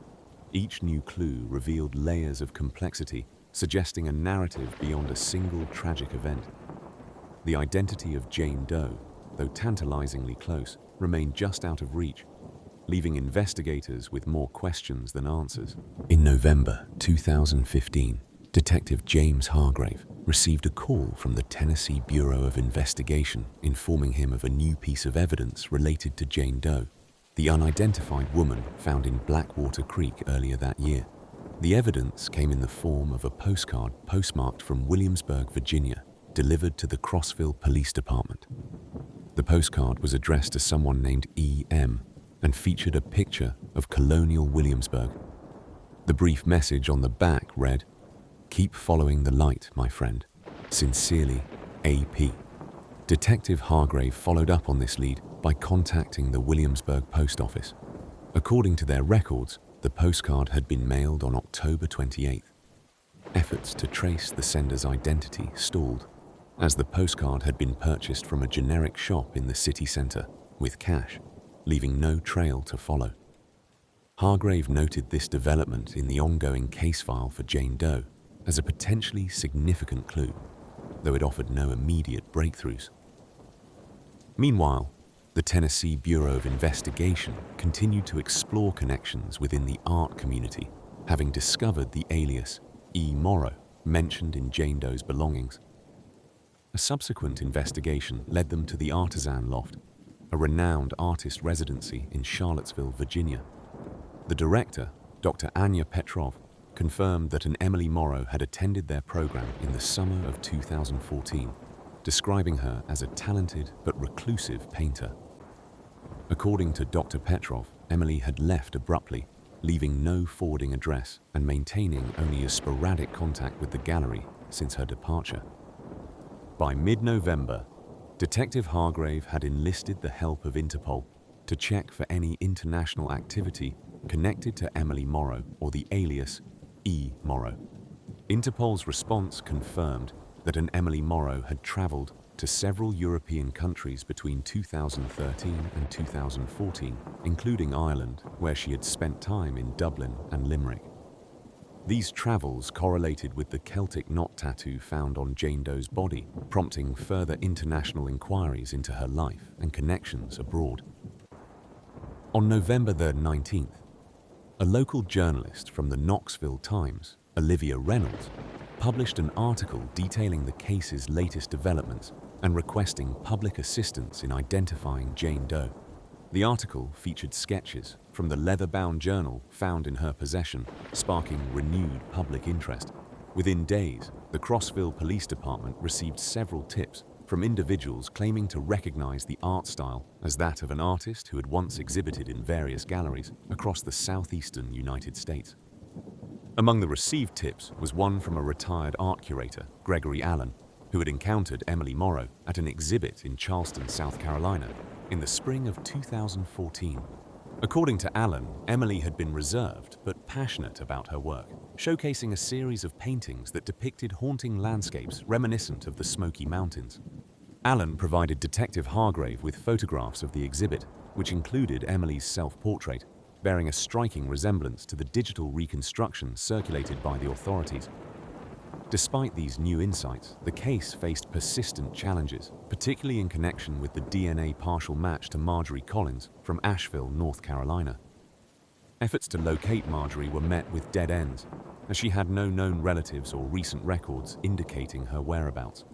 Each new clue revealed layers of complexity, suggesting a narrative beyond a single tragic event. The identity of Jane Doe, though tantalizingly close, remained just out of reach, leaving investigators with more questions than answers. In November 2015, Detective James Hargrave received a call from the Tennessee Bureau of Investigation informing him of a new piece of evidence related to Jane Doe, the unidentified woman found in Blackwater Creek earlier that year. The evidence came in the form of a postcard postmarked from Williamsburg, Virginia, delivered to the Crossville Police Department. The postcard was addressed to someone named E.M. and featured a picture of colonial Williamsburg. The brief message on the back read, "Keep following the light, my friend. Sincerely, A.P." Detective Hargrave followed up on this lead by contacting the Williamsburg post office. According to their records, the postcard had been mailed on October 28th. Efforts to trace the sender's identity stalled, as the postcard had been purchased from a generic shop in the city center with cash, leaving no trail to follow. Hargrave noted this development in the ongoing case file for Jane Doe as a potentially significant clue, though it offered no immediate breakthroughs. Meanwhile, the Tennessee Bureau of Investigation continued to explore connections within the art community, having discovered the alias E. Morrow mentioned in Jane Doe's belongings. A subsequent investigation led them to the Artisan Loft, a renowned artist residency in Charlottesville, Virginia. The director, Dr. Anya Petrov, confirmed that an Emily Morrow had attended their program in the summer of 2014, describing her as a talented but reclusive painter. According to Dr. Petrov, Emily had left abruptly, leaving no forwarding address and maintaining only a sporadic contact with the gallery since her departure. By mid-November, Detective Hargrave had enlisted the help of Interpol to check for any international activity connected to Emily Morrow or the alias E. Morrow. Interpol's response confirmed that an Emily Morrow had traveled to several European countries between 2013 and 2014, including Ireland, where she had spent time in Dublin and Limerick. These travels correlated with the Celtic knot tattoo found on Jane Doe's body, prompting further international inquiries into her life and connections abroad. On November the 19th, a local journalist from the Knoxville Times, Olivia Reynolds, published an article detailing the case's latest developments and requesting public assistance in identifying Jane Doe. The article featured sketches from the leather-bound journal found in her possession, sparking renewed public interest. Within days, the Crossville Police Department received several tips from individuals claiming to recognize the art style as that of an artist who had once exhibited in various galleries across the southeastern United States. Among the received tips was one from a retired art curator, Gregory Allen, who had encountered Emily Morrow at an exhibit in Charleston, South Carolina, in the spring of 2014. According to Allen, Emily had been reserved but passionate about her work, showcasing a series of paintings that depicted haunting landscapes reminiscent of the Smoky Mountains. Allen provided Detective Hargrave with photographs of the exhibit, which included Emily's self-portrait, bearing a striking resemblance to the digital reconstruction circulated by the authorities. Despite these new insights, the case faced persistent challenges, particularly in connection with the DNA partial match to Marjorie Collins from Asheville, North Carolina. Efforts to locate Marjorie were met with dead ends, as she had no known relatives or recent records indicating her whereabouts.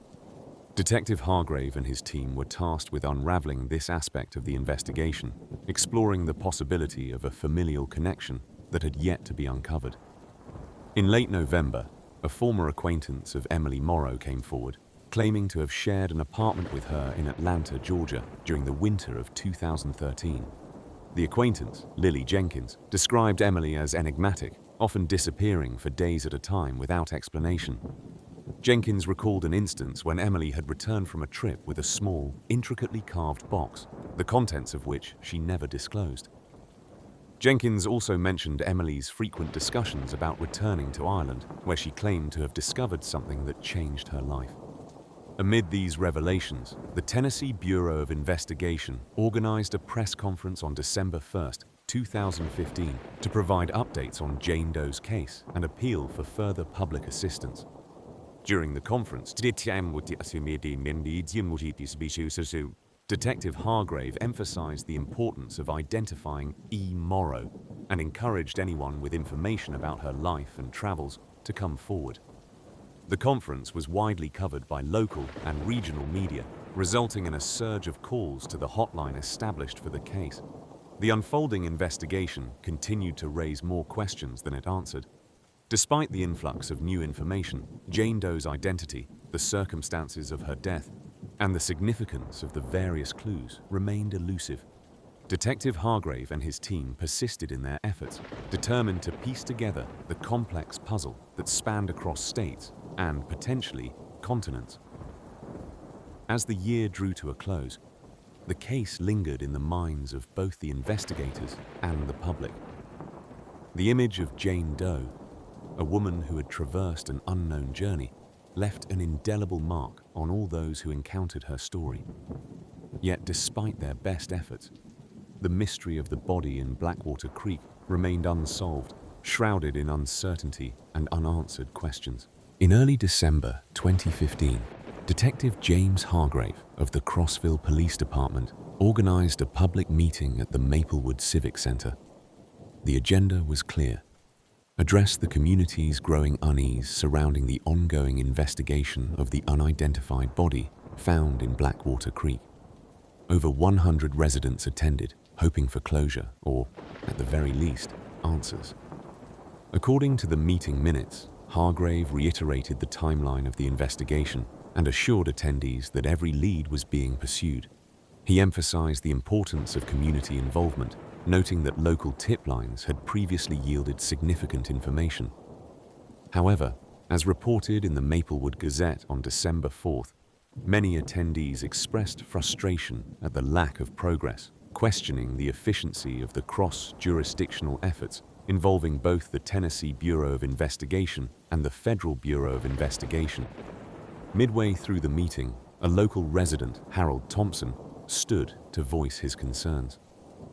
Detective Hargrave and his team were tasked with unraveling this aspect of the investigation, exploring the possibility of a familial connection that had yet to be uncovered. In late November, a former acquaintance of Emily Morrow came forward, claiming to have shared an apartment with her in Atlanta, Georgia, during the winter of 2013. The acquaintance, Lily Jenkins, described Emily as enigmatic, often disappearing for days at a time without explanation. Jenkins recalled an instance when Emily had returned from a trip with a small, intricately carved box, the contents of which she never disclosed. Jenkins also mentioned Emily's frequent discussions about returning to Ireland, where she claimed to have discovered something that changed her life. Amid these revelations, the Tennessee Bureau of Investigation organized a press conference on December 1, 2015, to provide updates on Jane Doe's case and appeal for further public assistance. During the conference, Detective Hargrave emphasized the importance of identifying E. Morrow and encouraged anyone with information about her life and travels to come forward. The conference was widely covered by local and regional media, resulting in a surge of calls to the hotline established for the case. The unfolding investigation continued to raise more questions than it answered. Despite the influx of new information, Jane Doe's identity, the circumstances of her death, and the significance of the various clues remained elusive. Detective Hargrave and his team persisted in their efforts, determined to piece together the complex puzzle that spanned across states and, potentially, continents. As the year drew to a close, the case lingered in the minds of both the investigators and the public. The image of Jane Doe, a woman who had traversed an unknown journey, left an indelible mark on all those who encountered her story. Yet, despite their best efforts, the mystery of the body in Blackwater Creek remained unsolved, shrouded in uncertainty and unanswered questions. In early December 2015, Detective James Hargrave of the Crossville Police Department organized a public meeting at the Maplewood Civic Center. The agenda was clear: address the community's growing unease surrounding the ongoing investigation of the unidentified body found in Blackwater Creek. Over 100 residents attended, hoping for closure or, at the very least, answers. According to the meeting minutes, Hargrave reiterated the timeline of the investigation and assured attendees that every lead was being pursued. He emphasized the importance of community involvement, noting that local tip lines had previously yielded significant information. However, as reported in the Maplewood Gazette on December 4th, many attendees expressed frustration at the lack of progress, questioning the efficiency of the cross-jurisdictional efforts involving both the Tennessee Bureau of Investigation and the Federal Bureau of Investigation. Midway through the meeting, a local resident, Harold Thompson, stood to voice his concerns.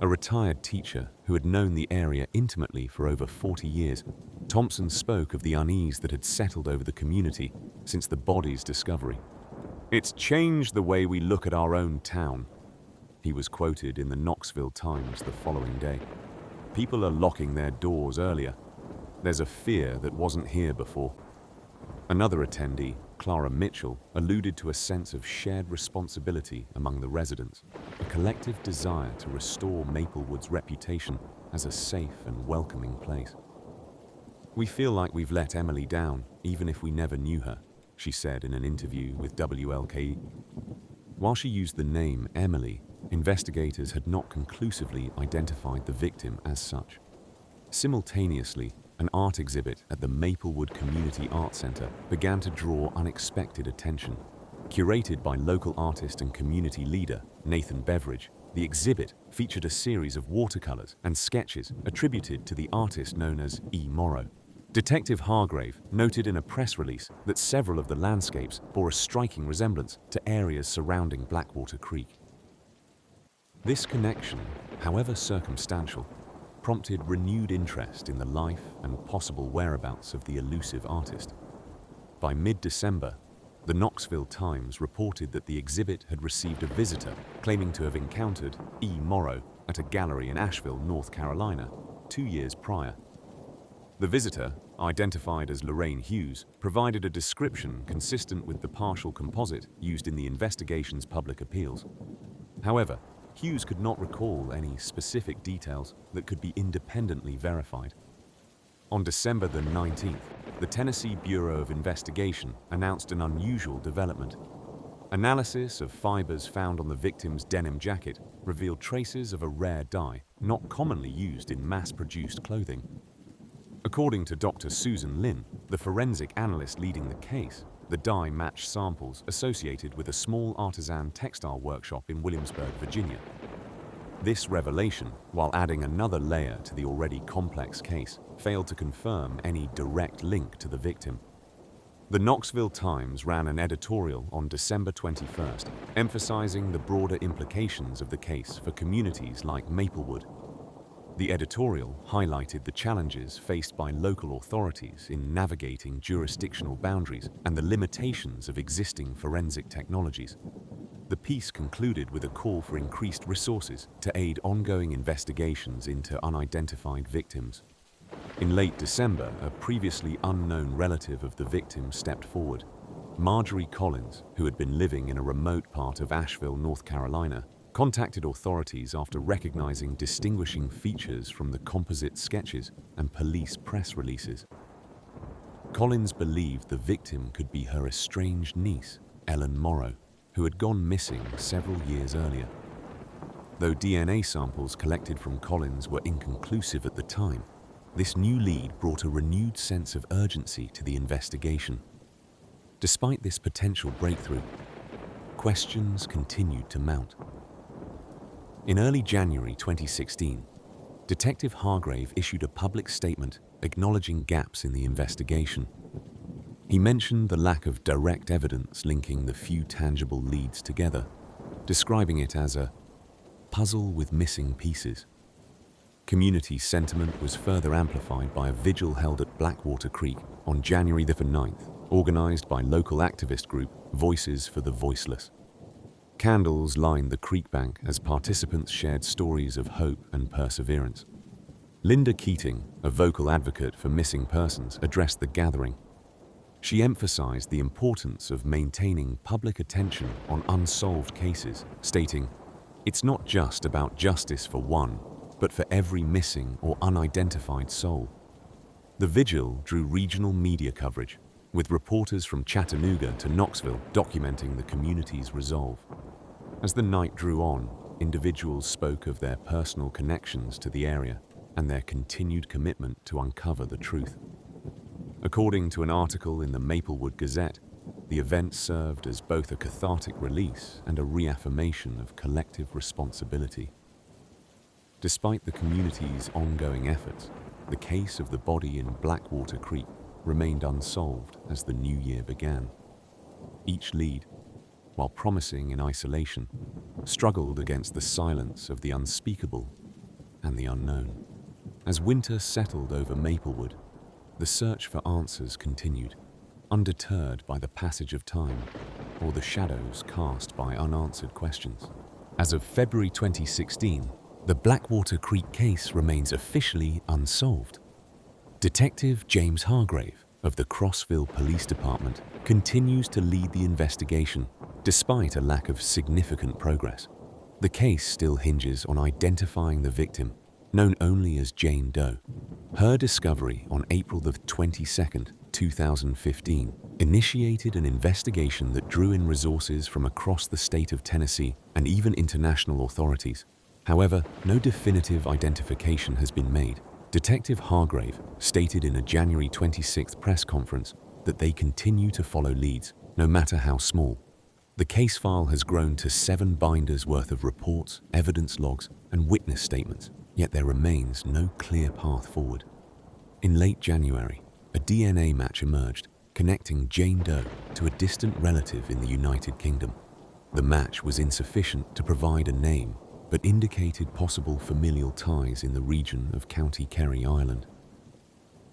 A retired teacher who had known the area intimately for over 40 years, Thompson spoke of the unease that had settled over the community since the body's discovery. "It's changed the way we look at our own town," he was quoted in the Knoxville Times the following day. "People are locking their doors earlier. There's a fear that wasn't here before." Another attendee, Clara Mitchell, alluded to a sense of shared responsibility among the residents, a collective desire to restore Maplewood's reputation as a safe and welcoming place. "We feel like we've let Emily down, even if we never knew her," she said in an interview with WLKE. While she used the name Emily, investigators had not conclusively identified the victim as such. Simultaneously, an art exhibit at the Maplewood Community Art Center began to draw unexpected attention. Curated by local artist and community leader Nathan Beveridge, the exhibit featured a series of watercolors and sketches attributed to the artist known as E. Morrow. Detective Hargrave noted in a press release that several of the landscapes bore a striking resemblance to areas surrounding Blackwater Creek. This connection, however circumstantial, prompted renewed interest in the life and possible whereabouts of the elusive artist. By mid-December, the Knoxville Times reported that the exhibit had received a visitor claiming to have encountered E. Morrow at a gallery in Asheville, North Carolina, 2 years prior. The visitor, identified as Lorraine Hughes, provided a description consistent with the partial composite used in the investigation's public appeals. However, Hughes could not recall any specific details that could be independently verified. On December the 19th, the Tennessee Bureau of Investigation announced an unusual development. Analysis of fibers found on the victim's denim jacket revealed traces of a rare dye not commonly used in mass-produced clothing. According to Dr. Susan Lin, the forensic analyst leading the case, the dye matched samples associated with a small artisan textile workshop in Williamsburg, Virginia. This revelation, while adding another layer to the already complex case, failed to confirm any direct link to the victim. The Knoxville Times ran an editorial on December 21st, emphasizing the broader implications of the case for communities like Maplewood. The editorial highlighted the challenges faced by local authorities in navigating jurisdictional boundaries and the limitations of existing forensic technologies. The piece concluded with a call for increased resources to aid ongoing investigations into unidentified victims. In late December, a previously unknown relative of the victim stepped forward. Marjorie Collins, who had been living in a remote part of Asheville, North Carolina, contacted authorities after recognizing distinguishing features from the composite sketches and police press releases. Collins believed the victim could be her estranged niece, Ellen Morrow, who had gone missing several years earlier. Though DNA samples collected from Collins were inconclusive at the time, this new lead brought a renewed sense of urgency to the investigation. Despite this potential breakthrough, questions continued to mount. In early January 2016, Detective Hargrave issued a public statement acknowledging gaps in the investigation. He mentioned the lack of direct evidence linking the few tangible leads together, describing it as a puzzle with missing pieces. Community sentiment was further amplified by a vigil held at Blackwater Creek on January the 9th, organized by local activist group Voices for the Voiceless. Candles lined the creek bank as participants shared stories of hope and perseverance. Linda Keating, a vocal advocate for missing persons, addressed the gathering. She emphasized the importance of maintaining public attention on unsolved cases, stating, "It's not just about justice for one, but for every missing or unidentified soul." The vigil drew regional media coverage, with reporters from Chattanooga to Knoxville documenting the community's resolve. As the night drew on, individuals spoke of their personal connections to the area and their continued commitment to uncover the truth. According to an article in the Maplewood Gazette, the event served as both a cathartic release and a reaffirmation of collective responsibility. Despite the community's ongoing efforts, the case of the body in Blackwater Creek remained unsolved as the new year began. Each lead, while promising in isolation, struggled against the silence of the unspeakable and the unknown. As winter settled over Maplewood, the search for answers continued, undeterred by the passage of time or the shadows cast by unanswered questions. As of February 2016, the Blackwater Creek case remains officially unsolved. Detective James Hargrave of the Crossville Police Department continues to lead the investigation despite a lack of significant progress. The case still hinges on identifying the victim, known only as Jane Doe. Her discovery on April the 22nd, 2015, initiated an investigation that drew in resources from across the state of Tennessee and even international authorities. However, no definitive identification has been made. Detective Hargrave stated in a January 26th press conference that they continue to follow leads, no matter how small. The case file has grown to 7 binders worth of reports, evidence logs, and witness statements, yet there remains no clear path forward. In late January, a DNA match emerged, connecting Jane Doe to a distant relative in the United Kingdom. The match was insufficient to provide a name, but indicated possible familial ties in the region of County Kerry, Ireland.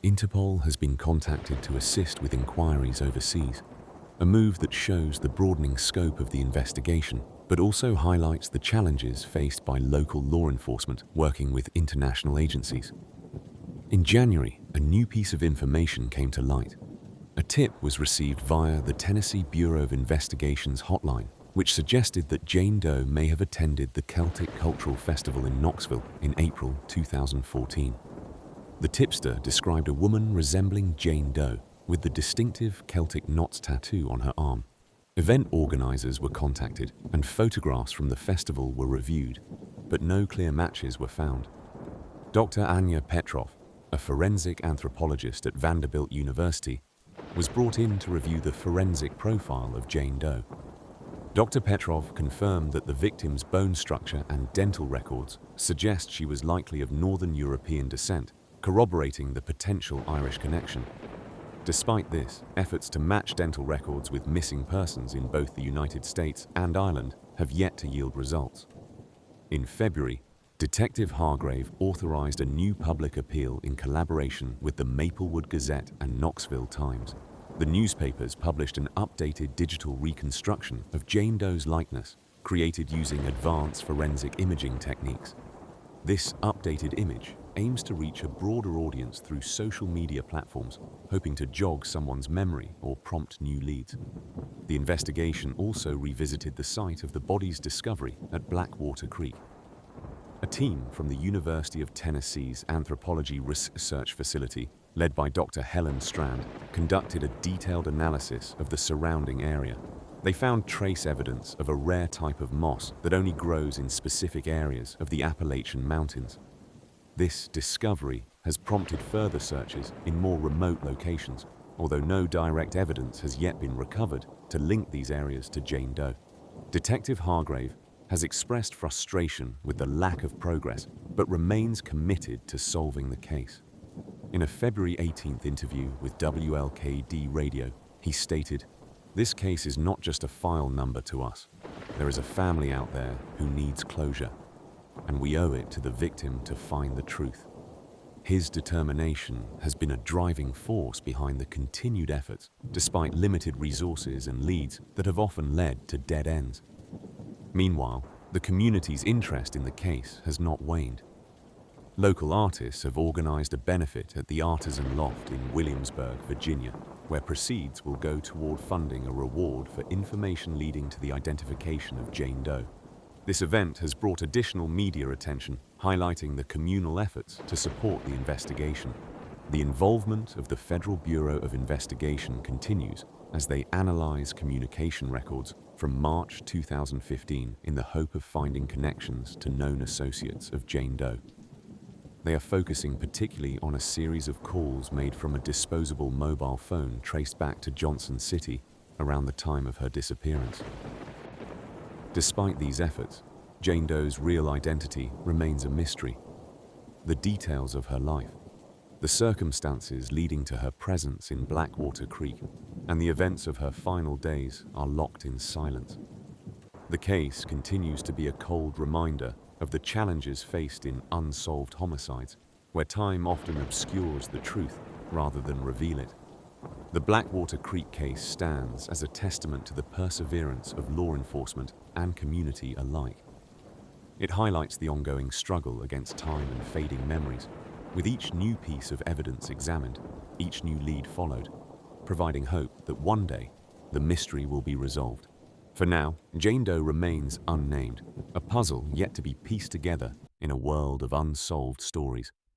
Interpol has been contacted to assist with inquiries overseas, a move that shows the broadening scope of the investigation, but also highlights the challenges faced by local law enforcement working with international agencies. In January, a new piece of information came to light. A tip was received via the Tennessee Bureau of Investigation's hotline, which suggested that Jane Doe may have attended the Celtic Cultural Festival in Knoxville in April 2014. The tipster described a woman resembling Jane Doe with the distinctive Celtic knots tattoo on her arm. Event organizers were contacted and photographs from the festival were reviewed, but no clear matches were found. Dr. Anya Petrov, a forensic anthropologist at Vanderbilt University, was brought in to review the forensic profile of Jane Doe. Dr. Petrov confirmed that the victim's bone structure and dental records suggest she was likely of Northern European descent, corroborating the potential Irish connection. Despite this, efforts to match dental records with missing persons in both the United States and Ireland have yet to yield results. In February, Detective Hargrave authorized a new public appeal in collaboration with the Maplewood Gazette and Knoxville Times. The newspapers published an updated digital reconstruction of Jane Doe's likeness, created using advanced forensic imaging techniques. This updated image aims to reach a broader audience through social media platforms, hoping to jog someone's memory or prompt new leads. The investigation also revisited the site of the body's discovery at Blackwater Creek. A team from the University of Tennessee's Anthropology Research Facility, led by Dr. Helen Strand, conducted a detailed analysis of the surrounding area. They found trace evidence of a rare type of moss that only grows in specific areas of the Appalachian Mountains. This discovery has prompted further searches in more remote locations, although no direct evidence has yet been recovered to link these areas to Jane Doe. Detective Hargrave has expressed frustration with the lack of progress, but remains committed to solving the case. In a February 18th interview with WLKD Radio, he stated, "This case is not just a file number to us. There is a family out there who needs closure, and we owe it to the victim to find the truth." His determination has been a driving force behind the continued efforts, despite limited resources and leads that have often led to dead ends. Meanwhile, the community's interest in the case has not waned. Local artists have organized a benefit at the Artisan Loft in Williamsburg, Virginia, where proceeds will go toward funding a reward for information leading to the identification of Jane Doe. This event has brought additional media attention, highlighting the communal efforts to support the investigation. The involvement of the Federal Bureau of Investigation continues as they analyze communication records from March 2015 in the hope of finding connections to known associates of Jane Doe. They are focusing particularly on a series of calls made from a disposable mobile phone traced back to Johnson City around the time of her disappearance. Despite these efforts, Jane Doe's real identity remains a mystery. The details of her life, the circumstances leading to her presence in Blackwater Creek, and the events of her final days are locked in silence. The case continues to be a cold reminder of the challenges faced in unsolved homicides, where time often obscures the truth rather than reveal it. The Blackwater Creek case stands as a testament to the perseverance of law enforcement and community alike. It highlights the ongoing struggle against time and fading memories, with each new piece of evidence examined, each new lead followed, providing hope that one day the mystery will be resolved. For now, Jane Doe remains unnamed, a puzzle yet to be pieced together in a world of unsolved stories.